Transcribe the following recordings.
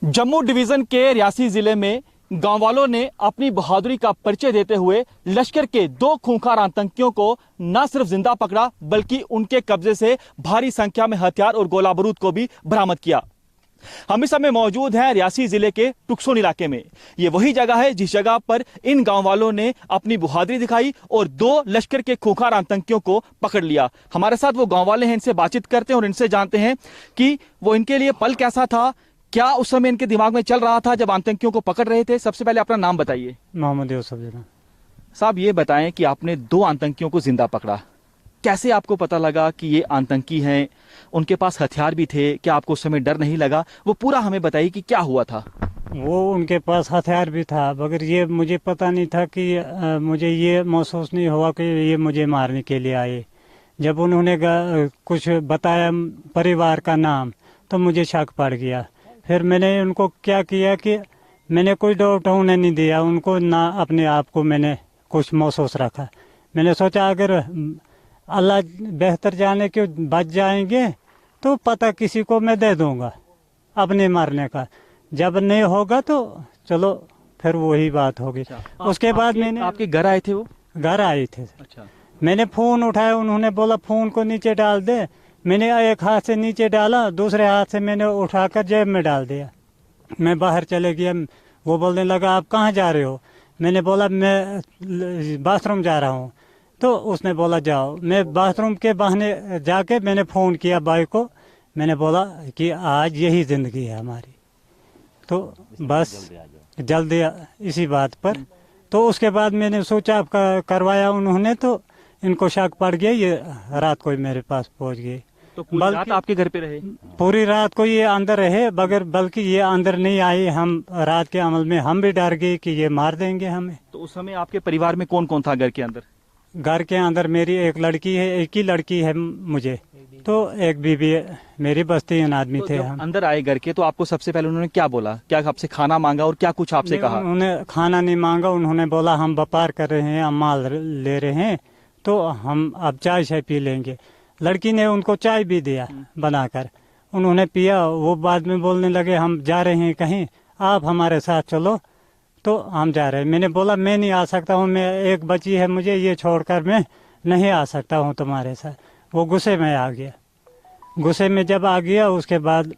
Jammu division के रियासी जिले में गांव वालों ने अपनी बहादुरी का परिचय देते हुए लश्कर के 2 खूंखार आतंकियों को न सिर्फ जिंदा पकड़ा बल्कि उनके कब्जे से भारी संख्या में हथियार और गोला बारूद को भी बरामद किया। हम इस समय मौजूद हैं रियासी जिले के टुक्सोन इलाके में। ये वही जगह है जिस जगह पर इन गांव वालों ने अपनी बहादुरी दिखाई और 2 लश्कर के खूंखार आतंकियों को पकड़ लिया। हमारे साथ वो गांव वाले हैं, इनसे बातचीत करते हैं और इनसे जानते हैं कि वो इनके लिए पल कैसा था, क्या उस समय इनके दिमाग में चल रहा था जब आतंकियों को पकड़ रहे थे। सबसे पहले अपना नाम बताइए। मोहम्मद यूसुफ साहब, ये बताएं कि आपने 2 आतंकियों को जिंदा पकड़ा, कैसे आपको पता लगा कि ये आतंकी हैं? उनके पास हथियार भी थे, क्या आपको उस समय डर नहीं लगा? वो पूरा हमें बताइए कि क्या हुआ था। वो उनके पास हथियार भी था, मगर ये मुझे पता नहीं था कि मुझे ये महसूस नहीं हुआ कि ये मुझे मारने के लिए आए। जब उन्होंने कुछ बताया परिवार का नाम तो मुझे शक पड़ गया। फिर मैंने उनको क्या किया कि मैंने कोई डाउट होने नहीं दिया उनको, ना अपने आप को मैंने कुछ महसूस रखा। मैंने सोचा अगर अल्लाह बेहतर जाने के बच जाएंगे तो पता किसी को मैं दे दूंगा अपने मारने का, जब नहीं होगा तो चलो फिर वही बात होगी। उसके बाद मैंने आपके घर आए थे? वो घर आए थे। अच्छा। मैंने फोन उठाया, उन्होंने बोला फोन को नीचे डाल दे। मैंने एक हाथ से नीचे डाला, दूसरे हाथ से मैंने उठाकर जेब में डाल दिया। मैं बाहर चले गया। वो बोलने लगा आप कहाँ जा रहे हो? मैंने बोला मैं बाथरूम जा रहा हूँ। तो उसने बोला जाओ। मैं बाथरूम के बहाने जाके मैंने फ़ोन किया भाई को। मैंने बोला कि आज यही ज़िंदगी है हमारी, तो बस जल्दी इसी बात पर। तो उसके बाद मैंने सोचा करवाया उन्होंने, तो इनको शक पड़ गया, ये रात को ही मेरे पास पहुंच गए। तो पूरी रात आपके घर पे रहे? पूरी रात को ये अंदर रहे, बल्कि ये अंदर नहीं आए। हम रात के अमल में हम भी डर गए कि ये मार देंगे हमें। तो उस समय आपके परिवार में कौन कौन था घर के अंदर? घर के अंदर मेरी एक लड़की है, एक ही लड़की है मुझे, तो एक बीबी है मेरी, बस 3 आदमी थे हम। अंदर आए घर के तो आपको सबसे पहले उन्होंने क्या बोला? क्या आपसे खाना मांगा और क्या कुछ आपसे कहा? उन्होंने खाना नहीं मांगा। उन्होंने बोला हम व्यापार कर रहे हैं, हम माल ले रहे हैं, तो हम अब चाय शाय पी लेंगे। लड़की ने उनको चाय भी दिया बनाकर, उन्होंने पिया। वो बाद में बोलने लगे हम जा रहे हैं कहीं, आप हमारे साथ चलो। तो हम जा रहे हैं। मैंने बोला मैं नहीं आ सकता हूँ, मैं एक बच्ची है मुझे, ये छोड़कर मैं नहीं आ सकता हूँ तुम्हारे साथ। वो गुस्से में आ गया। गुस्से में जब आ गया उसके बाद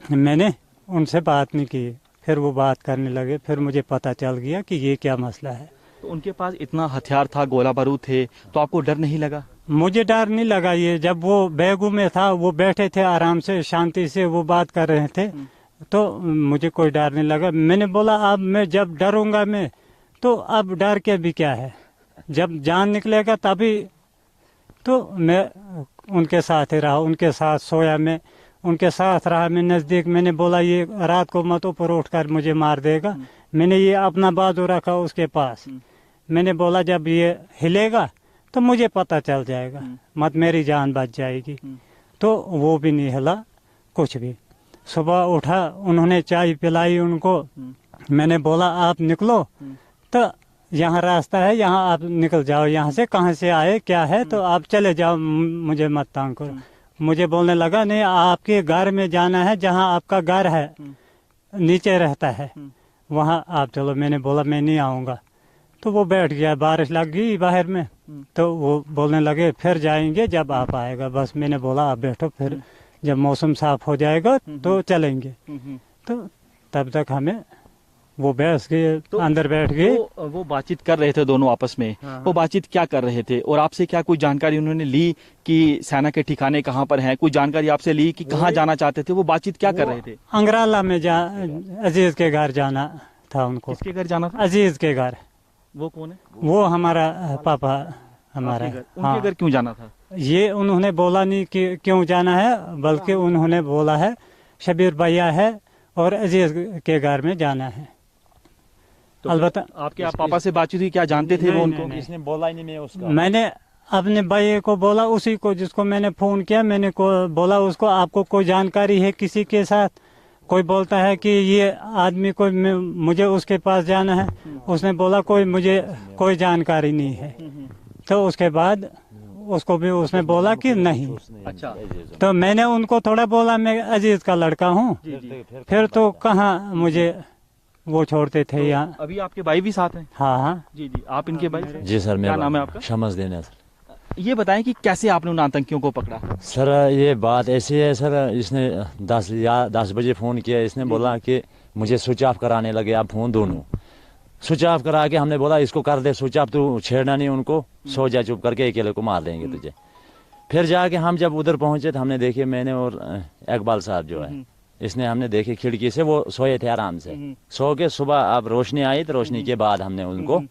मैंने उनसे बात नहीं की। फिर वो बात करने लगे, फिर मुझे पता चल गया कि ये क्या मसला है। तो उनके पास इतना हथियार था, गोला बारूद थे, तो आपको डर नहीं लगा? मुझे डर नहीं लगा। ये जब वो बैगू में था, वो बैठे थे आराम से, शांति से वो बात कर रहे थे, तो मुझे कोई डर नहीं लगा। मैंने बोला अब मैं जब डरूंगा मैं, तो अब डर के भी क्या है, जब जान निकलेगा तभी। तो मैं उनके साथ ही रहा, उनके साथ सोया, मैं उनके साथ रहा, मैं नज़दीक। मैंने बोला ये रात को मत ऊपर उठकर मुझे मार देगा। मैंने ये अपना बाजू रखा उसके पास। मैंने बोला जब ये हिलेगा तो मुझे पता चल जाएगा, मत मेरी जान बच जाएगी। तो वो भी नहीं हिला कुछ भी। सुबह उठा, उन्होंने चाय पिलाई उनको। मैंने बोला आप निकलो, तो यहाँ रास्ता है, यहाँ आप निकल जाओ, यहाँ से कहाँ से आए क्या है, तो आप चले जाओ, मुझे मत तंग करो। मुझे बोलने लगा नहीं आपके घर में जाना है, जहाँ आपका घर है नीचे रहता है, वहाँ आप चलो। मैंने बोला मैं नहीं आऊँगा। तो वो बैठ गया। बारिश लग गई बाहर में, तो वो बोलने लगे फिर जाएंगे जब आप आएगा। बस मैंने बोला आप बैठो, फिर जब मौसम साफ हो जाएगा तो चलेंगे। तो तब तक हमें वो बैठ गए, तो अंदर बैठ गए। वो बातचीत कर रहे थे दोनों आपस में। वो बातचीत क्या कर रहे थे और आपसे क्या कोई जानकारी उन्होंने ली कि सेना के ठिकाने कहाँ पर हैं? कोई जानकारी आपसे ली कि कहाँ जाना चाहते थे? वो बातचीत क्या कर रहे थे? अंगराला में अजीज के घर जाना था उनको। किसके घर जाना था? अजीज के घर। वो कौन है? वो हमारा पापा हमारा। उनके घर क्यों जाना था? ये उन्होंने बोला नहीं कि क्यों जाना है, बल्कि उन्होंने बोला है शबीर भैया है और अजीज के घर में जाना है। तो अलबत्ता आपके पापा से बातचीत हुई? क्या जानते थे वो उनको? नहीं। इसने बोला ही नहीं। मैं उसका मैंने अपने भाई को बोला, उसी को जिसको मैंने फोन किया, मैंने को बोला उसको आपको कोई जानकारी है किसी के साथ? कोई बोलता है कि ये आदमी को मुझे उसके पास जाना है। उसने बोला मुझे कोई जानकारी नहीं है। तो उसके बाद उसको भी उसने बोला कि नहीं। अच्छा तो मैंने उनको थोड़ा बोला मैं अजीज का लड़का हूँ, जी जी। फिर तो कहाँ मुझे वो छोड़ते थे यहाँ। अभी आपके भाई भी साथ हैं? हाँ हाँ। जी जी, आप इनके भाई? जी सर, क्या मेरा नाम है आपका? शमसदीन है सर। ये बताएं कि कैसे आपने उन आतंकियों को पकड़ा? सर ये बात ऐसी है सर, इसने 10 बजे फ़ोन किया, इसने बोला कि मुझे स्विच ऑफ कराने लगे आप फ़ोन दोनों। स्विच ऑफ करा के हमने बोला इसको कर दे स्विच ऑफ, तू छेड़ना नहीं उनको, सो जा चुप करके, अकेले को मार देंगे तुझे। फिर जाके हम जब उधर पहुंचे तो हमने देखे, मैंने और इकबाल साहब जो है, इसने हमने देखे खिड़की से, वो सोए थे आराम से, सो के सुबह अब रोशनी आई तो रोशनी के बाद हमने उनको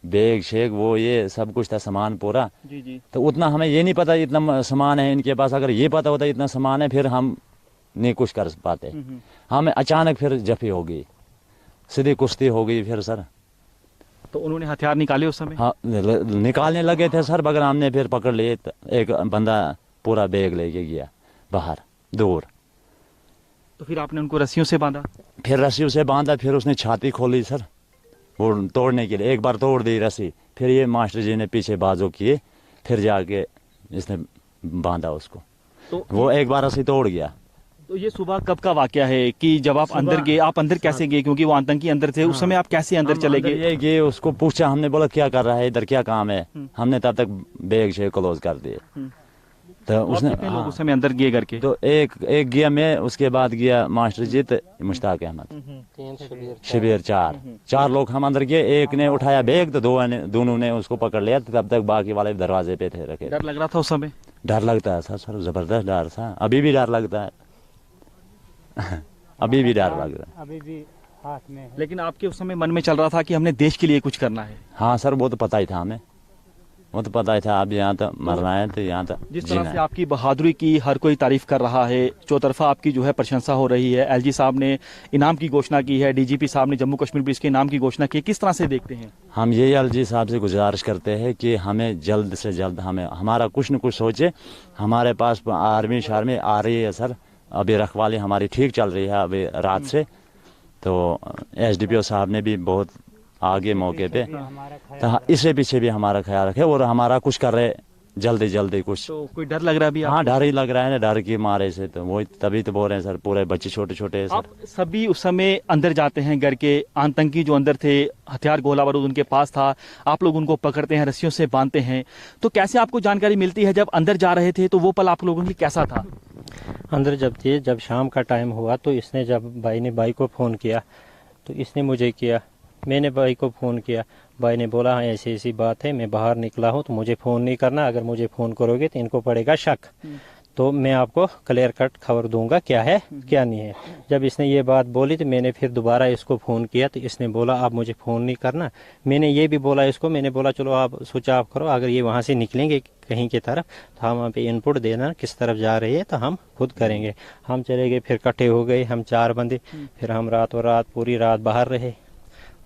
बैग शेग वो ये सब कुछ था, सामान पूरा। जी जी। तो उतना हमें ये नहीं पता इतना सामान है इनके पास, अगर ये पता होता इतना सामान है फिर हम नहीं कुछ कर पाते। हमें अचानक फिर जफी हो गई, सीधी कुश्ती हो गई फिर सर। तो उन्होंने हथियार निकाले उस समय? हाँ निकालने लगे थे सर, मगर हमने फिर पकड़ लिए। एक बंदा पूरा बैग लेके गया बाहर दूर। तो फिर आपने उनको रस्सियों से बांधा? फिर रस्सी उसे बांधा, फिर उसने छाती खोली सर वो तोड़ने के लिए, एक बार तोड़ दी रस्सी, फिर ये मास्टर जी ने पीछे बाजू किए, फिर जाके इसने बांधा उसको, तो वो एक बार रस्सी तोड़ गया। तो ये सुबह कब का वाकया है कि जब आप अंदर गए? आप अंदर कैसे गए, क्योंकि वो आतंकी अंदर थे उस समय, आप कैसे अंदर चले गए? ये गए, उसको पूछा हमने, बोला क्या कर रहा है इधर, क्या काम है, हमने तब तक बैग से क्लोज कर दिए। तो उसने कितने लोग उस समय अंदर गए करके? तो एक गया मैं, उसके बाद गया मास्टर जी मुश्ताक अहमद, शबीर, चार लोग हम अंदर गए। एक ने उठाया बैग तो दोनों ने उसको पकड़ लिया, तब तक बाकी वाले दरवाजे पे थे रखे। डर लग रहा था उस समय? डर लगता है सर, जबरदस्त डर था, अभी भी डर लगता है अभी भी डर लगता है, अभी भी हाथ में है। लेकिन आपके उस समय मन में चल रहा था कि हमने देश के लिए कुछ करना है? हाँ सर, वो तो पता ही था हमें, वो तो पता ही था, अब यहाँ तक मरना है तो यहाँ तक जिस जीना तरह से है। आपकी बहादुरी की हर कोई तारीफ कर रहा है, चौतरफा आपकी जो है प्रशंसा हो रही है, एलजी साहब ने इनाम की घोषणा की है, डीजीपी साहब ने जम्मू कश्मीर पुलिस के इनाम की घोषणा की है, किस तरह से देखते हैं? हम यही एलजी साहब से गुजारिश करते हैं कि हमें जल्द से जल्द हमें हमारा कुछ न कुछ सोचे। हमारे पास आर्मी शार्मी आ रही है सर, अभी रखवाली हमारी ठीक चल रही है अभी रात से, तो एसडीपीओ साहब ने भी बहुत आगे मौके पे, तो इससे पीछे भी हमारा ख्याल रखे और हमारा कुछ कर रहे जल्दी कुछ। तो कोई डर लग रहा है अभी? हाँ डर ही लग रहा है ना, डर के मारे से, तो वो तभी तो बोल रहे हैं सर, पूरे बच्चे छोटे छोटे हैं आप सर। सभी उस समय अंदर जाते हैं घर के, आतंकी जो अंदर थे, हथियार गोला बारूद उनके पास था, आप लोग उनको पकड़ते हैं, रस्सियों से बांधते हैं, तो कैसे आपको जानकारी मिलती है? जब अंदर जा रहे थे तो वो पल आप लोगों के लिए कैसा था? अंदर जब शाम का टाइम हुआ तो इसने, जब भाई ने भाई को फ़ोन किया तो इसने मुझे किया, मैंने भाई को फ़ोन किया, भाई ने बोला हाँ ऐसी ऐसी बात है, मैं बाहर निकला हूँ तो मुझे फ़ोन नहीं करना, अगर मुझे फ़ोन करोगे तो इनको पड़ेगा शक, तो मैं आपको क्लियर कट खबर दूंगा क्या है क्या नहीं है। जब इसने ये बात बोली तो मैंने फिर दोबारा इसको फ़ोन किया तो इसने बोला आप मुझे फ़ोन नहीं करना। मैंने ये भी बोला इसको, मैंने बोला चलो आप स्विच ऑफ करो, अगर ये वहाँ से निकलेंगे कहीं की तरफ तो हम वहाँ पे इनपुट देना किस तरफ जा रही है तो हम खुद करेंगे। हम चले गए, फिर इकट्ठे हो गए हम 4 बंदे, फिर हम रात पूरी रात बाहर रहे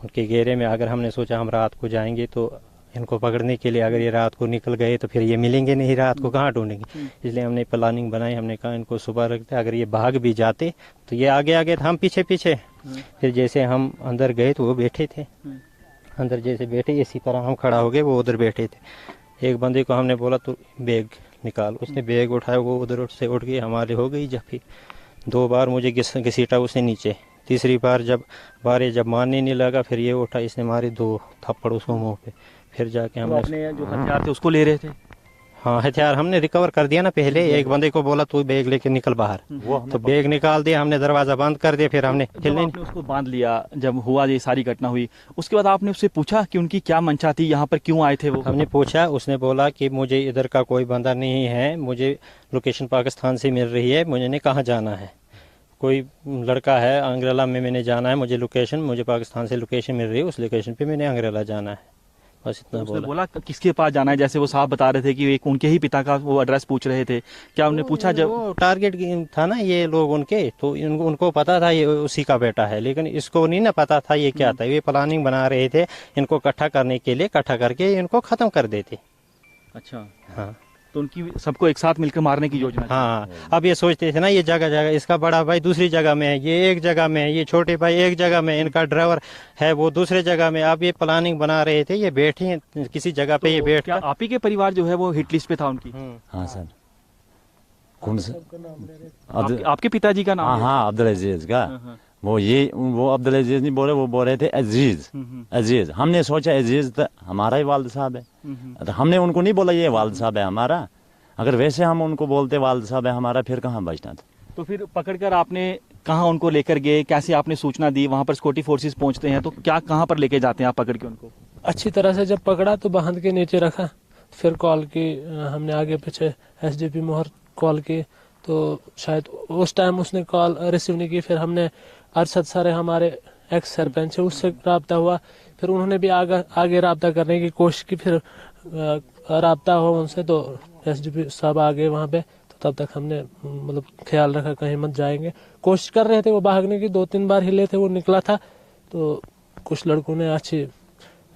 उनके घेरे में। अगर हमने सोचा हम रात को जाएंगे तो इनको पकड़ने के लिए, अगर ये रात को निकल गए तो फिर ये मिलेंगे नहीं, रात को कहाँ ढूंढेंगे, इसलिए हमने प्लानिंग बनाई। हमने कहा इनको सुबह रखते, अगर ये भाग भी जाते तो ये आगे आगे हम पीछे पीछे। फिर जैसे हम अंदर गए तो वो बैठे थे, अंदर जैसे बैठे इसी तरह हम खड़ा हो गए, वो उधर बैठे थे। एक बंदे को हमने बोला तो बैग निकाल, उसने बैग उठाया, वो उधर से उठ गई, हमारे हो गई जफी। 2 बार मुझे घसीटा उसने नीचे, तीसरी बार जब मारने नहीं लगा फिर ये उठा, इसने मारे 2 थप्पड़ उसको मुंह पे। फिर जाके तो हमने अपने जो हथियार थे उसको ले रहे थे? हाँ हथियार हमने रिकवर कर दिया ना पहले। एक बंदे को बोला तू बैग लेके निकल बाहर, तो बैग निकाल दिया हमने, दरवाजा बंद कर दिया। फिर हमने जब आपने उसको बांध लिया, जब हुआ ये सारी घटना हुई, उसके बाद आपने उससे पूछा कि उनकी क्या मंशा थी, यहाँ पर क्यों आए थे वो? हमने पूछा, उसने बोला कि मुझे इधर का कोई बंदा नहीं है, मुझे लोकेशन पाकिस्तान से मिल रही है, मुझे कहाँ जाना है, कोई लड़का है अंग्रेला में, मैंने जाना है, मुझे पाकिस्तान से लोकेशन मिल रही है, उस लोकेशन पे मैंने अंग्रेला जाना है, बस इतना उसने बोला। बोला किसके पास जाना है? जैसे वो साहब बता रहे थे कि एक उनके ही पिता का वो एड्रेस पूछ रहे थे, क्या उन्होंने पूछा? जब वो टारगेट था ना ये लोग उनके, तो उनको पता था ये उसी का बेटा है, लेकिन इसको नहीं ना पता था ये क्या था। ये प्लानिंग बना रहे थे इनको इकट्ठा करने के लिए, इकट्ठा करके इनको खत्म कर देते। अच्छा, हाँ तो उनकी सबको एक साथ मिलकर मारने की योजना थी। हाँ, अब ये सोचते थे ना ये जगह जगह, इसका बड़ा भाई दूसरी जगह में है, ये एक जगह में है, ये छोटे भाई एक जगह में, इनका ड्राइवर है वो दूसरे जगह में। अब ये प्लानिंग बना रहे थे, ये बैठे हैं किसी जगह पे, ये तो बैठ क्या आप ही के परिवार जो है वो हिट लिस्ट पे था उनकी? हाँ सर। कौन सा? आपके पिताजी का नाम हाँ है? हाँ, अब्दुल अजीज का। वो अब्दुल अजीज नहीं बोले, वो बोल रहे थे अजीज। अजीज, हमने सोचा अजीज तो हमारा ही वालिद साहब है, तो हमने उनको नहीं बोला ये वालिद साहब है हमारा। अगर वैसे हम उनको बोलते वालिद साहब है हमारा, फिर कहाँ बचना था। तो फिर पकड़कर आपने कहाँ उनको लेकर गए, कैसे आपने सूचना दी? वहां पर सिक्योरिटी फोर्सेस पहुंचते हैं तो क्या कहाँ पर लेके जाते हैं आप पकड़ के उनको? अच्छी तरह से जब पकड़ा तो बांध के नीचे रखा, फिर कॉल की, हमने आगे पीछे एसडीपी मोहर कॉल की, तो शायद उस टाइम उसने कॉल रिसीव नहीं की। फिर हमने अरशद सर हमारे एक्स सरपंच है, उससे रब्ता हुआ, फिर उन्होंने भी आगे रब्ता करने की कोशिश की, फिर रब्ता हुआ उनसे, तो एसडीपी साहब आ गए वहाँ पे। तो तब तक हमने मतलब ख्याल रखा कहीं मत जाएंगे, कोशिश कर रहे थे वो भागने की, 2-3 बार हिले थे, वो निकला था, तो कुछ लड़कों ने अच्छी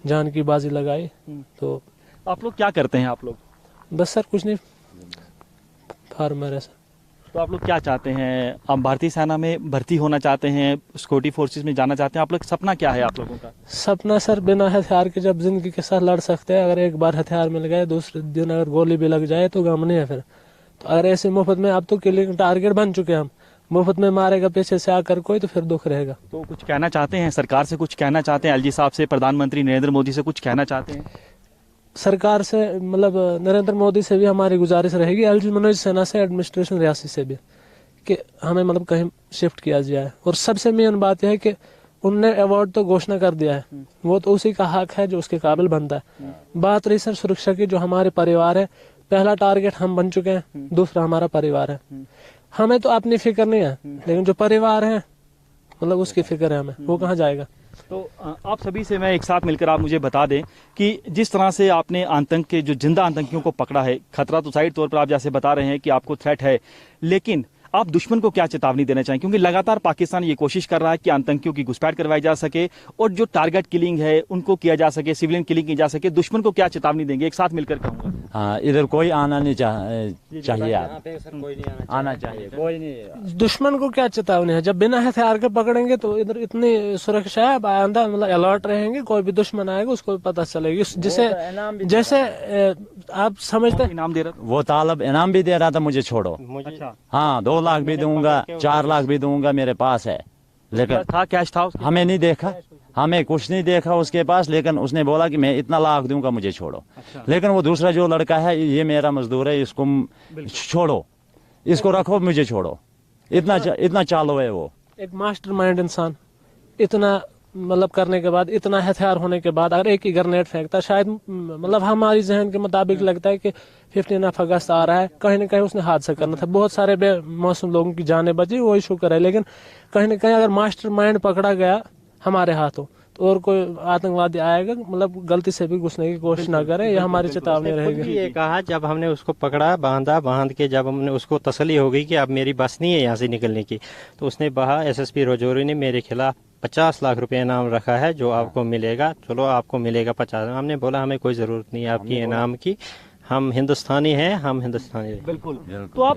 जान की बाजी लगाई। तो आप लोग क्या करते हैं आप लोग? बस सर कुछ नहीं, फार्मर है सर। तो आप लोग क्या चाहते हैं? आप भारतीय सेना में भर्ती होना चाहते हैं, सिक्योरिटी फोर्सेस में जाना चाहते हैं? आप लोग सपना क्या है आप लोगों का? सपना सर बिना हथियार के जब जिंदगी के साथ लड़ सकते हैं, अगर एक बार हथियार मिल गए, दूसरे दिन अगर गोली भी लग जाए तो गम नहीं है फिर। तो अगर ऐसे मुफ्त में, अब तो किलिंग टारगेट बन चुके हैं हम, मुफ्त में मारेगा पीछे से आकर कोई, तो फिर दुख रहेगा। तो कुछ कहना चाहते हैं सरकार से, कुछ कहना चाहते हैं एलजी साहब से, प्रधानमंत्री नरेंद्र मोदी से कुछ कहना चाहते हैं? सरकार से मतलब नरेंद्र मोदी से भी हमारी गुजारिश रहेगी, एलजी मनोज सिन्हा से, एडमिनिस्ट्रेशन रियासी से भी, कि हमें मतलब कहीं शिफ्ट किया जाए। और सबसे मेन बात यह है कि उनने अवार्ड तो घोषणा कर दिया है, वो तो उसी का हक है जो उसके काबिल बनता है। बात रही सर सुरक्षा की, जो हमारे परिवार है, पहला टारगेट हम बन चुके हैं, दूसरा हमारा परिवार है। हमें तो अपनी फिक्र नहीं है, लेकिन जो परिवार है मतलब उसकी फिक्र है हमें, वो कहाँ जाएगा। तो आप सभी से मैं एक साथ मिलकर आप मुझे बता दें कि जिस तरह से आपने आतंक के जो जिंदा आतंकियों को पकड़ा है, खतरा तो साइड तौर पर आप जैसे बता रहे हैं कि आपको थ्रेट है, लेकिन आप दुश्मन को क्या चेतावनी देना चाहें? क्योंकि लगातार पाकिस्तान ये कोशिश कर रहा है कि आतंकियों की घुसपैठ करवाई जा सके और जो टारगेट किलिंग है उनको किया जा सके, सिविलियन किलिंग की जा सके। दुश्मन को क्या चेतावनी देंगे? एक साथ मिलकर कहूँगा। हाँ, इधर कोई आना नहीं चाहिए, आप आना चाहिए, कोई नहीं। दुश्मन को क्या चेतावनी है, जब बिना हथियार के पकड़ेंगे तो इधर इतनी सुरक्षा है, आइंदा मतलब अलर्ट रहेंगे, कोई भी दुश्मन आएगा उसको भी पता चलेगी। जिसे जैसे आप समझते हैं, इनाम दे रहा वो तालब इनाम भी दे रहा था, मुझे छोड़ो। अच्छा, हाँ, 2 लाख भी दूंगा, 4 लाख भी दूंगा, मेरे पास है, लेकिन था कैश था उसके? हमें नहीं देखा, हमें कुछ नहीं देखा उसके पास, लेकिन उसने बोला कि मैं इतना लाख दूंगा, मुझे छोड़ो। लेकिन वो दूसरा जो लड़का है, ये मेरा मजदूर है, इसको छोड़ो, इसको रखो, मुझे छोड़ो, इतना चालू है वो। एक मास्टरमाइंड इंसान इतना मतलब करने के बाद, इतना हथियार होने के बाद, अगर एक ही ग्रेनेड फेंकता, शायद मतलब हमारी जहन के मुताबिक लगता है कि 15 अगस्त आ रहा है, कहीं ना कहीं उसने हादसा करना था, बहुत सारे बेमौसम लोगों की जानें बची, वही शुक्र है। लेकिन कहीं ना कहीं अगर मास्टरमाइंड पकड़ा गया हमारे हाथों, तो और कोई आतंकवादी आएगा मतलब गलती से भी घुसने की कोशिश ना करे, ये हमारी चेतावनी रहेगी। ये कहा जब हमने उसको पकड़ा, बांध के जब हमने उसको तसल्ली हो गई कि अब मेरी बस नहीं है यहाँ से निकलने की, तो उसने कहा, एसएसपी राजौरी ने मेरे खिलाफ 50 लाख रुपए इनाम रखा है, जो आपको मिलेगा, चलो आपको मिलेगा 50। हमने बोला हमें कोई जरूरत नहीं है आपकी इनाम की, हम हिंदुस्तानी हैं, हम हिंदुस्तानी। बिल्कुल। तो आप